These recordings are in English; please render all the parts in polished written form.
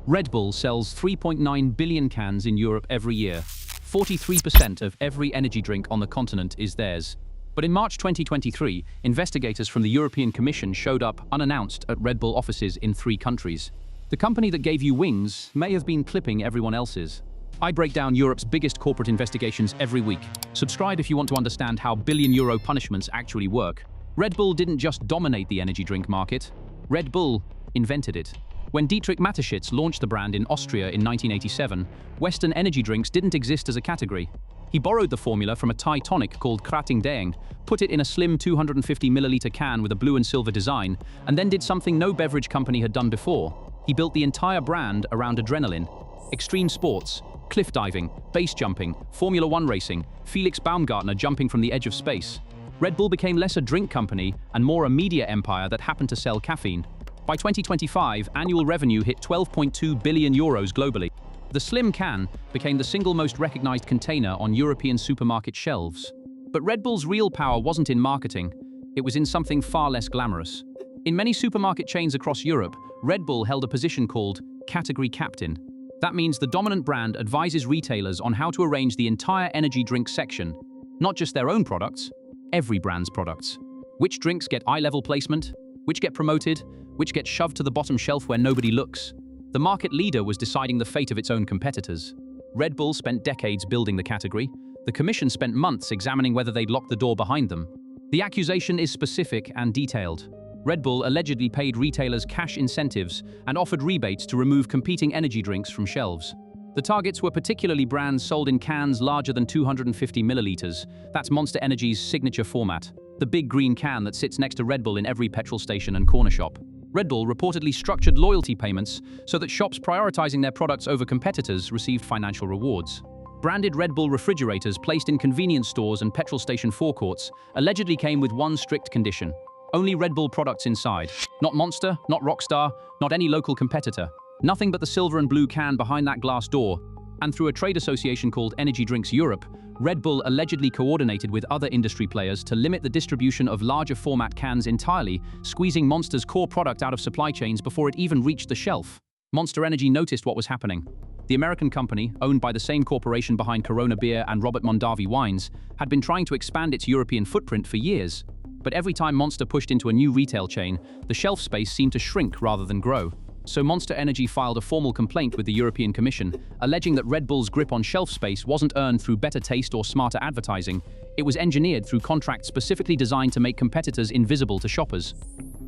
Red Bull sells 3.9 billion cans in Europe every year. 43% of every energy drink on the continent is theirs. But in March 2023, investigators from the European Commission showed up unannounced at Red Bull offices in 3 countries. The company that gave you wings may have been clipping everyone else's. I break down Europe's biggest corporate investigations every week. Subscribe if you want to understand how billion-euro punishments actually work. Red Bull didn't just dominate the energy drink market. Red Bull invented it. When Dietrich Mateschitz launched the brand in Austria in 1987, Western energy drinks didn't exist as a category. He borrowed the formula from a Thai tonic called Krating Daeng, put it in a slim 250 milliliter can with a blue and silver design, and then did something no beverage company had done before. He built the entire brand around adrenaline. Extreme sports, cliff diving, base jumping, Formula One racing, Felix Baumgartner jumping from the edge of space. Red Bull became less a drink company and more a media empire that happened to sell caffeine. By 2025, annual revenue hit 12.2 billion euros globally. The slim can became the single most recognized container on European supermarket shelves. But Red Bull's real power wasn't in marketing, it was in something far less glamorous. In many supermarket chains across Europe, Red Bull held a position called category captain. That means the dominant brand advises retailers on how to arrange the entire energy drink section, not just their own products, every brand's products. Which drinks get eye-level placement, which get promoted, which get shoved to the bottom shelf where nobody looks. The market leader was deciding the fate of its own competitors. Red Bull spent decades building the category. The Commission spent months examining whether they'd locked the door behind them. The accusation is specific and detailed. Red Bull allegedly paid retailers cash incentives and offered rebates to remove competing energy drinks from shelves. The targets were particularly brands sold in cans larger than 250 milliliters. That's Monster Energy's signature format, the big green can that sits next to Red Bull in every petrol station and corner shop. Red Bull reportedly structured loyalty payments so that shops prioritizing their products over competitors received financial rewards. Branded Red Bull refrigerators placed in convenience stores and petrol station forecourts allegedly came with one strict condition: only Red Bull products inside. Not Monster, not Rockstar, not any local competitor. Nothing but the silver and blue can behind that glass door. And through a trade association called Energy Drinks Europe, Red Bull allegedly coordinated with other industry players to limit the distribution of larger format cans entirely, squeezing Monster's core product out of supply chains before it even reached the shelf. Monster Energy noticed what was happening. The American company, owned by the same corporation behind Corona Beer and Robert Mondavi Wines, had been trying to expand its European footprint for years. But every time Monster pushed into a new retail chain, the shelf space seemed to shrink rather than grow. So Monster Energy filed a formal complaint with the European Commission, alleging that Red Bull's grip on shelf space wasn't earned through better taste or smarter advertising. It was engineered through contracts specifically designed to make competitors invisible to shoppers.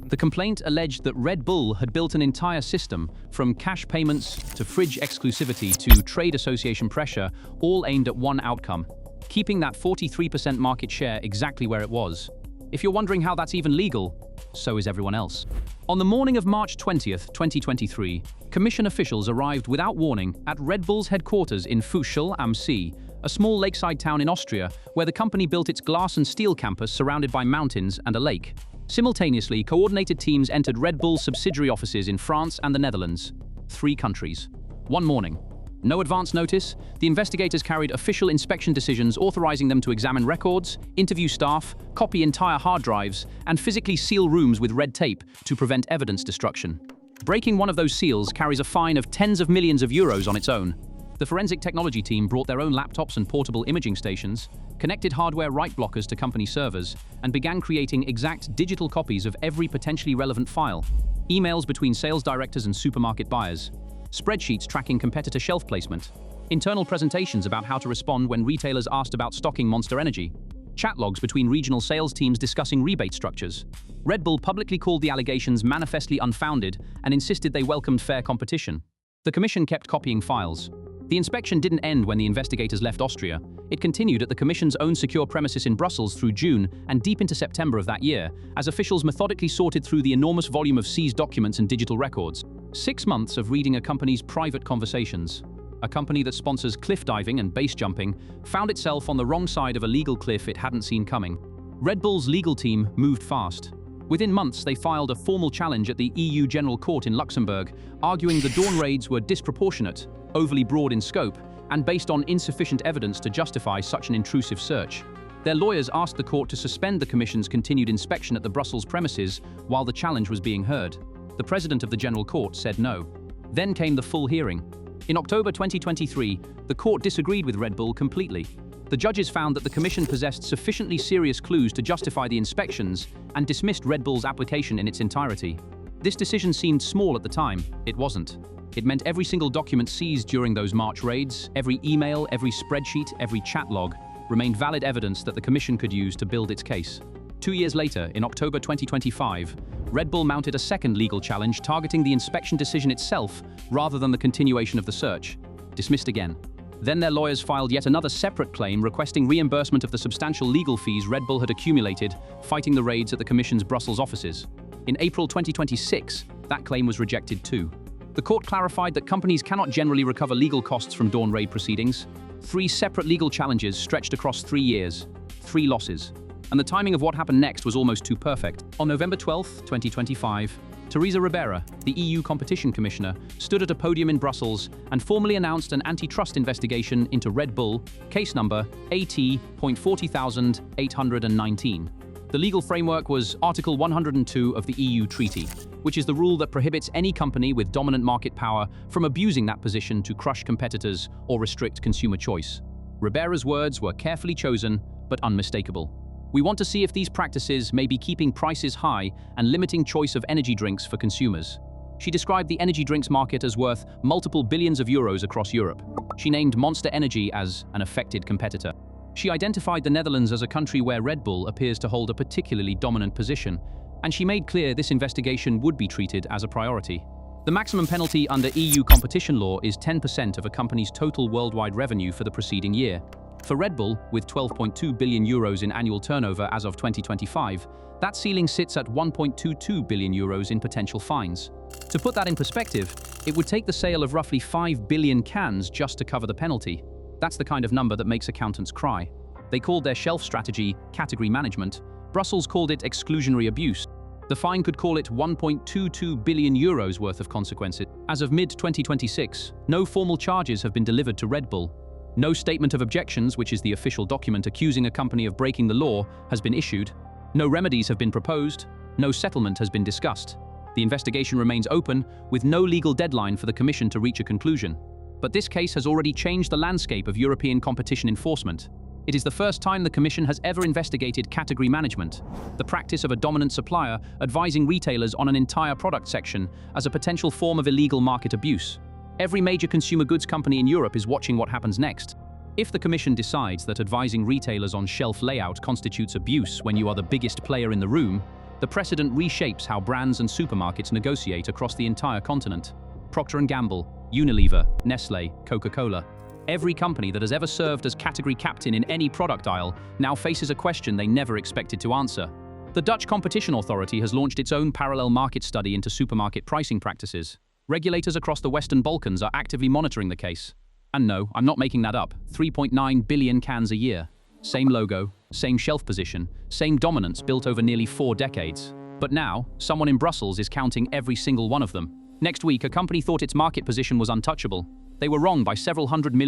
The complaint alleged that Red Bull had built an entire system, from cash payments to fridge exclusivity to trade association pressure, all aimed at one outcome: keeping that 43% market share exactly where it was. If you're wondering how that's even legal, so is everyone else. On the morning of March 20th, 2023, Commission officials arrived without warning at Red Bull's headquarters in Fuschl am See, a small lakeside town in Austria where the company built its glass and steel campus surrounded by mountains and a lake. Simultaneously, coordinated teams entered Red Bull's subsidiary offices in France and the Netherlands. 3 countries. One morning. No advance notice, the investigators carried official inspection decisions authorizing them to examine records, interview staff, copy entire hard drives, and physically seal rooms with red tape to prevent evidence destruction. Breaking one of those seals carries a fine of tens of millions of euros on its own. The forensic technology team brought their own laptops and portable imaging stations, connected hardware write blockers to company servers, and began creating exact digital copies of every potentially relevant file. Emails between sales directors and supermarket buyers. Spreadsheets tracking competitor shelf placement, internal presentations about how to respond when retailers asked about stocking Monster Energy, chat logs between regional sales teams discussing rebate structures. Red Bull publicly called the allegations manifestly unfounded and insisted they welcomed fair competition. The Commission kept copying files. The inspection didn't end when the investigators left Austria. It continued at the Commission's own secure premises in Brussels through June and deep into September of that year, as officials methodically sorted through the enormous volume of seized documents and digital records. 6 months of reading a company's private conversations. A company that sponsors cliff diving and base jumping found itself on the wrong side of a legal cliff it hadn't seen coming. Red Bull's legal team moved fast. Within months, they filed a formal challenge at the EU General Court in Luxembourg, arguing the Dawn raids were disproportionate, overly broad in scope, and based on insufficient evidence to justify such an intrusive search. Their lawyers asked the court to suspend the Commission's continued inspection at the Brussels premises while the challenge was being heard. The president of the General Court said no. Then came the full hearing. In October 2023, the court disagreed with Red Bull completely. The judges found that the Commission possessed sufficiently serious clues to justify the inspections and dismissed Red Bull's application in its entirety. This decision seemed small at the time. It wasn't. It meant every single document seized during those March raids, every email, every spreadsheet, every chat log, remained valid evidence that the Commission could use to build its case. 2 years later, in October 2025, Red Bull mounted a second legal challenge targeting the inspection decision itself rather than the continuation of the search. Dismissed again. Then their lawyers filed yet another separate claim requesting reimbursement of the substantial legal fees Red Bull had accumulated fighting the raids at the Commission's Brussels offices. In April 2026, that claim was rejected too. The court clarified that companies cannot generally recover legal costs from Dawn raid proceedings. 3 separate legal challenges stretched across 3 years, 3 losses. And the timing of what happened next was almost too perfect. On November 12, 2025, Rivera, the EU Competition Commissioner, stood at a podium in Brussels and formally announced an antitrust investigation into Red Bull, case number AT.40819. The legal framework was Article 102 of the EU Treaty, which is the rule that prohibits any company with dominant market power from abusing that position to crush competitors or restrict consumer choice. Rivera's words were carefully chosen, but unmistakable. We want to see if these practices may be keeping prices high and limiting choice of energy drinks for consumers. She described the energy drinks market as worth multiple billions of euros across Europe. She named Monster Energy as an affected competitor. She identified the Netherlands as a country where Red Bull appears to hold a particularly dominant position, and she made clear this investigation would be treated as a priority. The maximum penalty under EU competition law is 10% of a company's total worldwide revenue for the preceding year. For Red Bull, with 12.2 billion euros in annual turnover as of 2025, that ceiling sits at 1.22 billion euros in potential fines. To put that in perspective, it would take the sale of roughly 5 billion cans just to cover the penalty. That's the kind of number that makes accountants cry. They called their shelf strategy category management. Brussels called it exclusionary abuse. The fine could call it 1.22 billion euros worth of consequences. As of mid-2026, no formal charges have been delivered to Red Bull. No statement of objections, which is the official document accusing a company of breaking the law, has been issued. No remedies have been proposed. No settlement has been discussed. The investigation remains open, with no legal deadline for the Commission to reach a conclusion. But this case has already changed the landscape of European competition enforcement. It is the first time the Commission has ever investigated category management, the practice of a dominant supplier advising retailers on an entire product section as a potential form of illegal market abuse. Every major consumer goods company in Europe is watching what happens next. If the Commission decides that advising retailers on shelf layout constitutes abuse when you are the biggest player in the room, the precedent reshapes how brands and supermarkets negotiate across the entire continent. Procter & Gamble, Unilever, Nestlé, Coca-Cola. Every company that has ever served as category captain in any product aisle now faces a question they never expected to answer. The Dutch Competition Authority has launched its own parallel market study into supermarket pricing practices. Regulators across the Western Balkans are actively monitoring the case. And no, I'm not making that up. 3.9 billion cans a year. Same logo, same shelf position, same dominance built over nearly 4 decades. But now, someone in Brussels is counting every single one of them. Next week, a company thought its market position was untouchable. They were wrong by several hundred million euros.